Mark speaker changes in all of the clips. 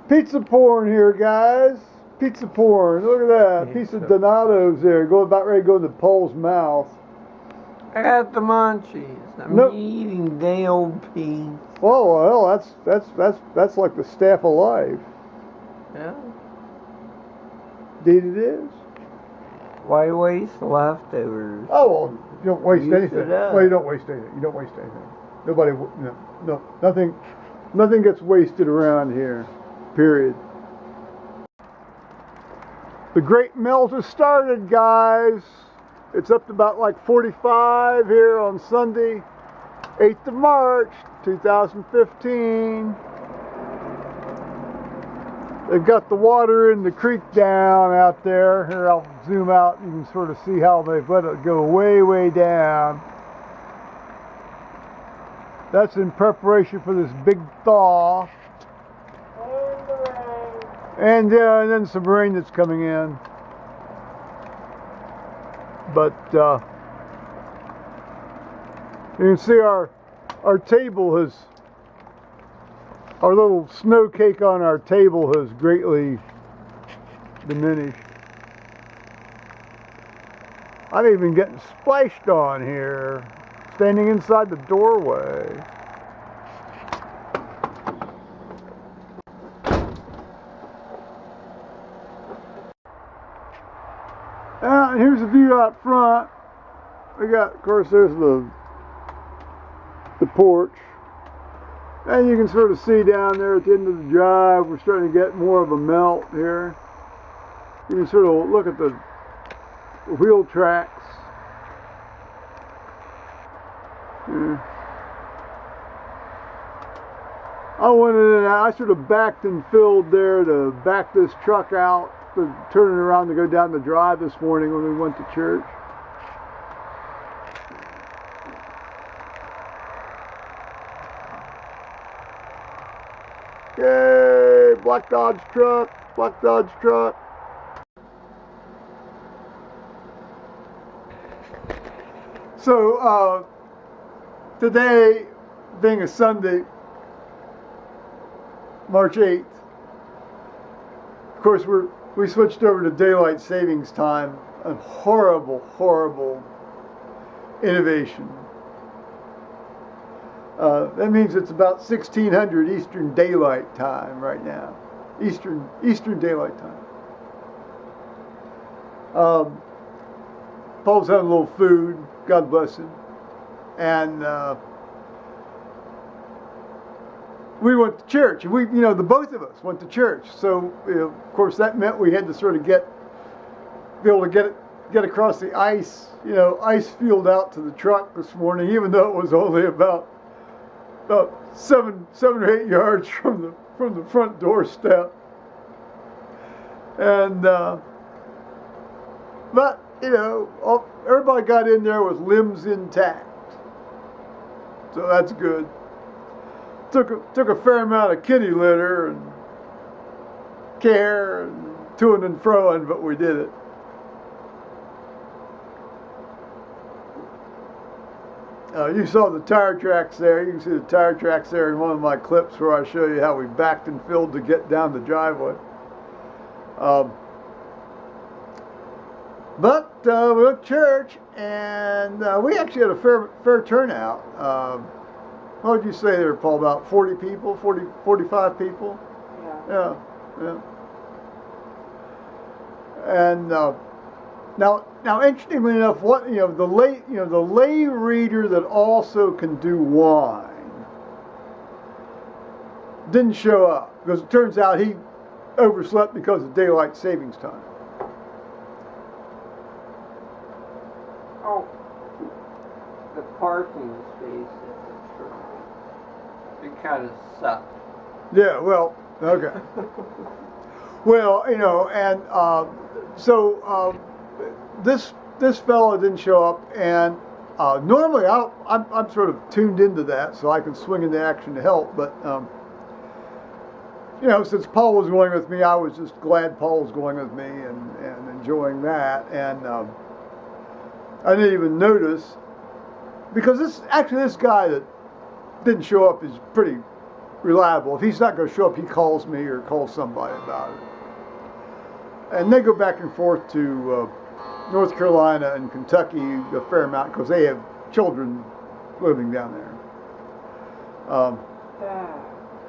Speaker 1: Pizza porn here, guys. Pizza porn. Look at that. Piece of Donato's there. Going about ready to go into Paul's mouth.
Speaker 2: I got the munchies. I'm eating day old peas.
Speaker 1: Oh well, that's like the staff of life.
Speaker 2: Yeah.
Speaker 1: Indeed, it is.
Speaker 2: Why waste leftovers?
Speaker 1: Oh well, you don't waste anything. Well, you don't waste anything. You don't waste anything. Nobody, nothing gets wasted around here. Period. The great melt has started, guys. It's up to about like 45 here on Sunday, 8th of March, 2015. They've got the water in the creek down out there. Here, I'll zoom out. You can sort of see how they've let it go way, way down. That's in preparation for this big thaw. And then some rain that's coming in. But you can see our table has, our little snow cake on our table has greatly diminished. I'm even getting splashed on here, standing inside the doorway. Here's a view out front. We got, of course, there's the porch. And you can sort of see down there at the end of the drive, we're starting to get more of a melt here. You can sort of look at the wheel tracks. Yeah. I went in and I sort of backed and filled there to back this truck out, to turn it around to go down the drive this morning when we went to church. Yay! Black Dodge truck, Black Dodge truck. So, today, being a Sunday, March 8th, of course, we switched over to daylight savings time, a horrible, horrible innovation. That means it's about 1600 Eastern Daylight Time right now. Eastern Daylight Time. Paul's having a little food, God bless him. And we went to church. We, the both of us went to church. So, of course, that meant we had to sort of be able to get across the ice field out to the truck this morning, even though it was only about 7 or 8 yards from the front doorstep. And but everybody got in there with limbs intact, so that's good. Took a fair amount of kitty litter and care and to-ing and fro-ing, but we did it. You saw the tire tracks there. You can see the tire tracks there in one of my clips where I show you how we backed and filled to get down the driveway. But we went to church, and we actually had a fair turnout. What would you say there, Paul? About 40 people, 45 people? Yeah. And now, interestingly enough, the lay reader that also can do wine didn't show up because it turns out he overslept because of daylight savings time.
Speaker 2: Oh, the parking space. It kind of sucked.
Speaker 1: Yeah, well, okay. Well, and so this fellow didn't show up, and normally I'm sort of tuned into that, so I can swing into action to help. But since Paul was going with me, I was just glad Paul was going with me and enjoying that. And I didn't even notice because this guy that didn't show up is pretty reliable. If he's not going to show up, he calls me or calls somebody about it. And they go back and forth to North Carolina and Kentucky a fair amount because they have children living down there.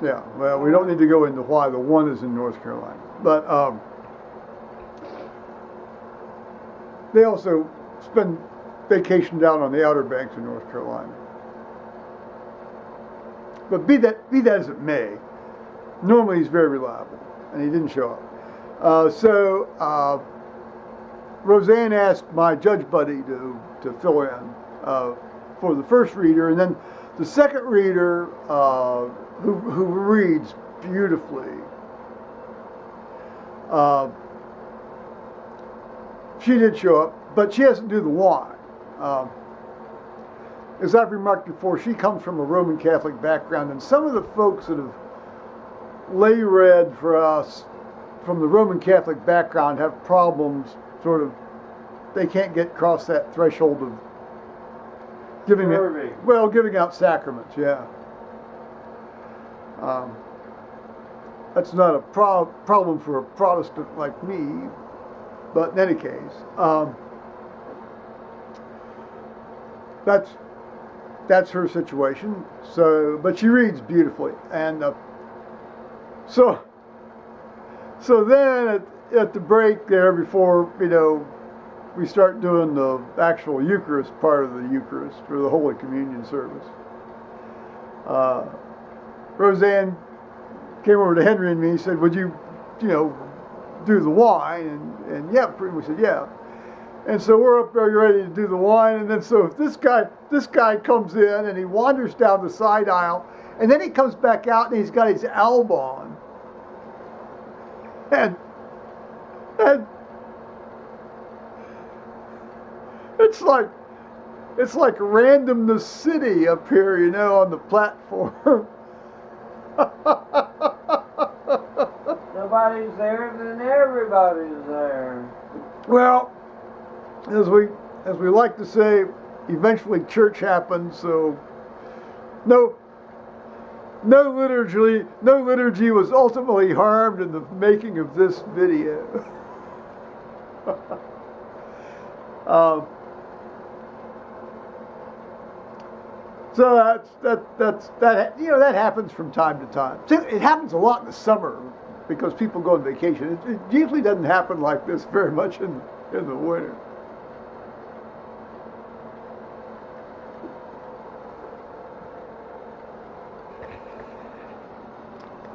Speaker 1: Yeah, well, we don't need to go into why the one is in North Carolina. But they also spend vacation down on the Outer Banks of North Carolina. But be that as it may, normally he's very reliable, and he didn't show up. So Roseanne asked my judge buddy to fill in for the first reader, and then the second reader, who reads beautifully, she did show up, but she doesn't do the wine. As I've remarked before, she comes from a Roman Catholic background, and some of the folks that have lay read for us from the Roman Catholic background have problems, they can't get across that threshold of giving out sacraments, yeah. That's not a problem for a Protestant like me, but in any case, that's her situation. So, but she reads beautifully, and so then at the break there, before we start doing the actual Eucharist part of the Eucharist for the Holy Communion service, Roseanne came over to Henry and me and said, "Would you, do the wine?" And yeah, we said yeah. And so we're up there ready to do the wine, and then so this guy comes in and he wanders down the side aisle, and then he comes back out and he's got his alb on, and it's like randomness city up here, on the platform.
Speaker 2: Nobody's there, then everybody's there.
Speaker 1: Well, as we like to say, eventually church happens, so no liturgy was ultimately harmed in the making of this video. So that happens from time to time. It happens a lot in the summer because people go on vacation. It usually doesn't happen like this very much in the winter.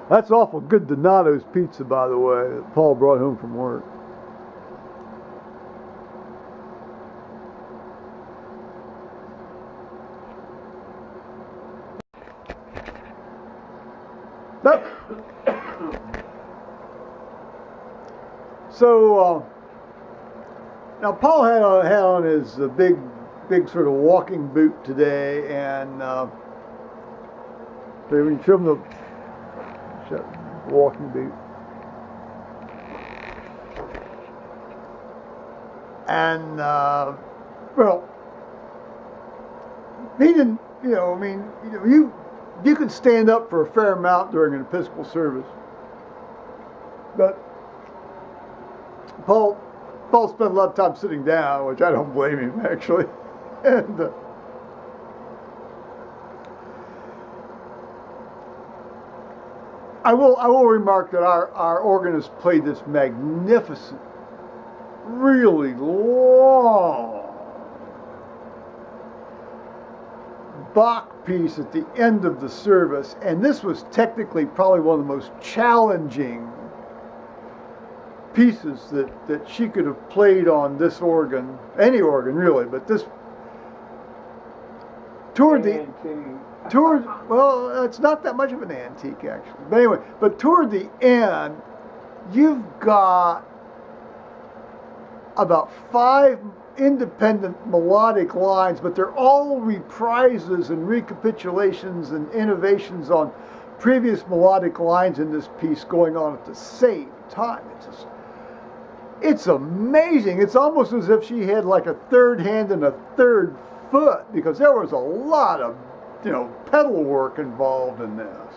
Speaker 1: That's awful good Donato's pizza, by the way, that Paul brought home from work. So now Paul had on his big sort of walking boot today, and so when you trim the walking boot, and well, he didn't. You can stand up for a fair amount during an Episcopal service, but Paul spent a lot of time sitting down, which I don't blame him actually, and I will remark that our organist played this magnificent, really long Bach piece at the end of the service, and this was technically probably one of the most challenging pieces that she could have played on this organ, any organ really, but this well, it's not that much of an antique actually, but anyway, but toward the end you've got about 5 independent melodic lines, but they're all reprises and recapitulations and innovations on previous melodic lines in this piece going on at the same time. It's amazing. It's almost as if she had like a third hand and a third foot, because there was a lot of pedal work involved in this.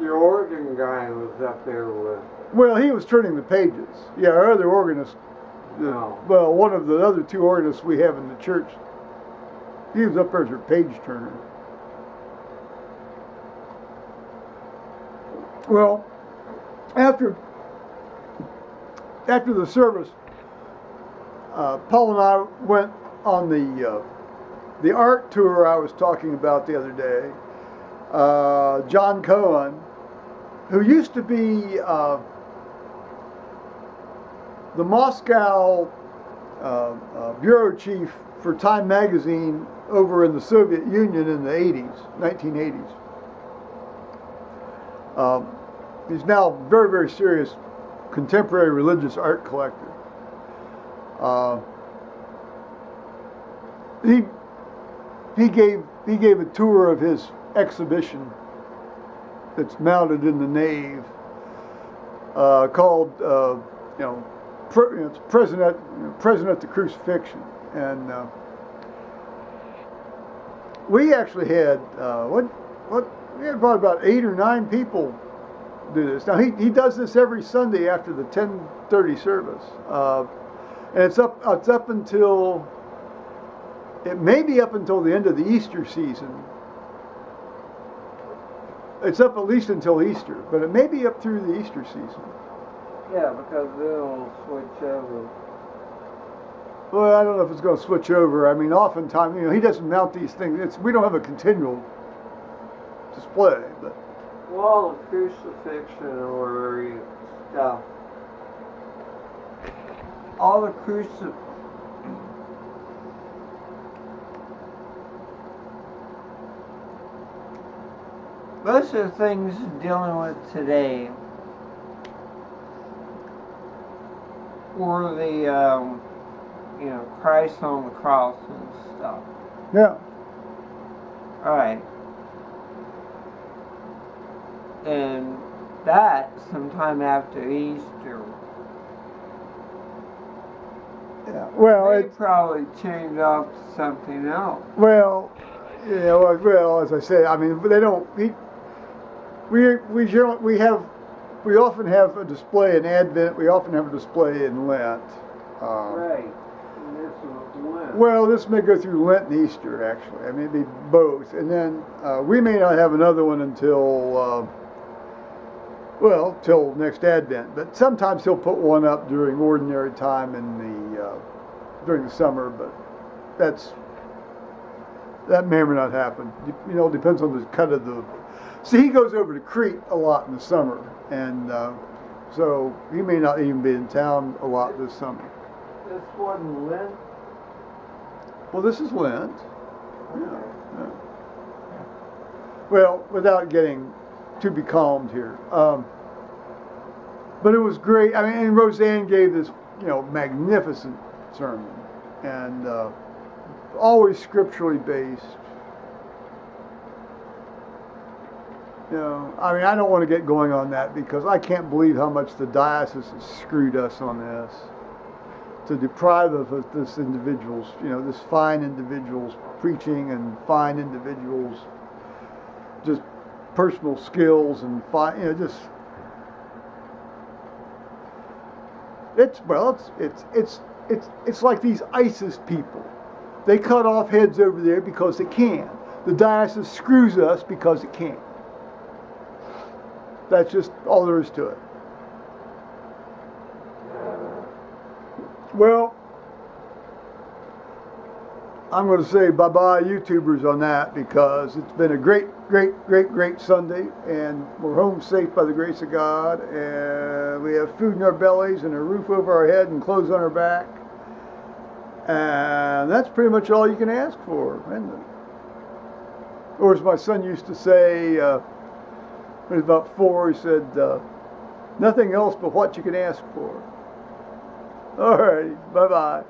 Speaker 2: Your organ guy was up there with.
Speaker 1: Well, he was turning the pages. Yeah, our other organist.
Speaker 2: No.
Speaker 1: Well, one of the other two organists we have in the church, he was up there as our page turner. Well, after the service, Paul and I went on the art tour I was talking about the other day. John Cohen, who used to be the Moscow bureau chief for Time magazine over in the Soviet Union in the 1980s. He's now a very, very serious contemporary religious art collector. He gave a tour of his exhibition that's mounted in the nave called it's present at the crucifixion, and we actually had we had probably about 8 or 9 people do this. Now he does this every Sunday after the 10:30 service, and it's up until, it may be up until the end of the Easter season. It's up at least until Easter, but it may be up through the Easter season.
Speaker 2: Yeah, because they'll switch over.
Speaker 1: Well, I don't know if it's going to switch over. I mean, oftentimes, he doesn't mount these things. We don't have a continual display, but.
Speaker 2: Well, the crucifixion or stuff. All the most of the things dealing with today were the, Christ on the cross and stuff.
Speaker 1: Yeah.
Speaker 2: Right. And that sometime after Easter.
Speaker 1: Yeah. Well,
Speaker 2: they probably changed off to something else.
Speaker 1: Well, as I say, I mean, they don't. We often have a display in Advent. We often have a display in Lent.
Speaker 2: Right. And this was Lent.
Speaker 1: Well, this may go through Lent and Easter, actually. I mean, it'd be both. And then we may not have another one until, till next Advent. But sometimes he'll put one up during ordinary time during the summer. But that may or may not happen. It depends on the cut of the. See, he goes over to Crete a lot in the summer, and so he may not even be in town a lot this summer.
Speaker 2: This wasn't Lent?
Speaker 1: Well, this is Lent. Yeah. Well, without getting too becalmed here. But it was great. I mean, and Roseanne gave this, magnificent sermon, and always scripturally based. I mean, I don't want to get going on that because I can't believe how much the diocese has screwed us on this. To deprive of this individual's, this fine individual's preaching and fine individuals' just personal skills and it's like these ISIS people. They cut off heads over there because they can. The diocese screws us because it can. That's just all there is to it. Well, I'm going to say bye-bye YouTubers on that because it's been a great Sunday, and we're home safe by the grace of God, and we have food in our bellies and a roof over our head and clothes on our back, and that's pretty much all you can ask for, isn't it? Or as my son used to say, when he was about 4, he said, nothing else but what you can ask for. All right, bye-bye.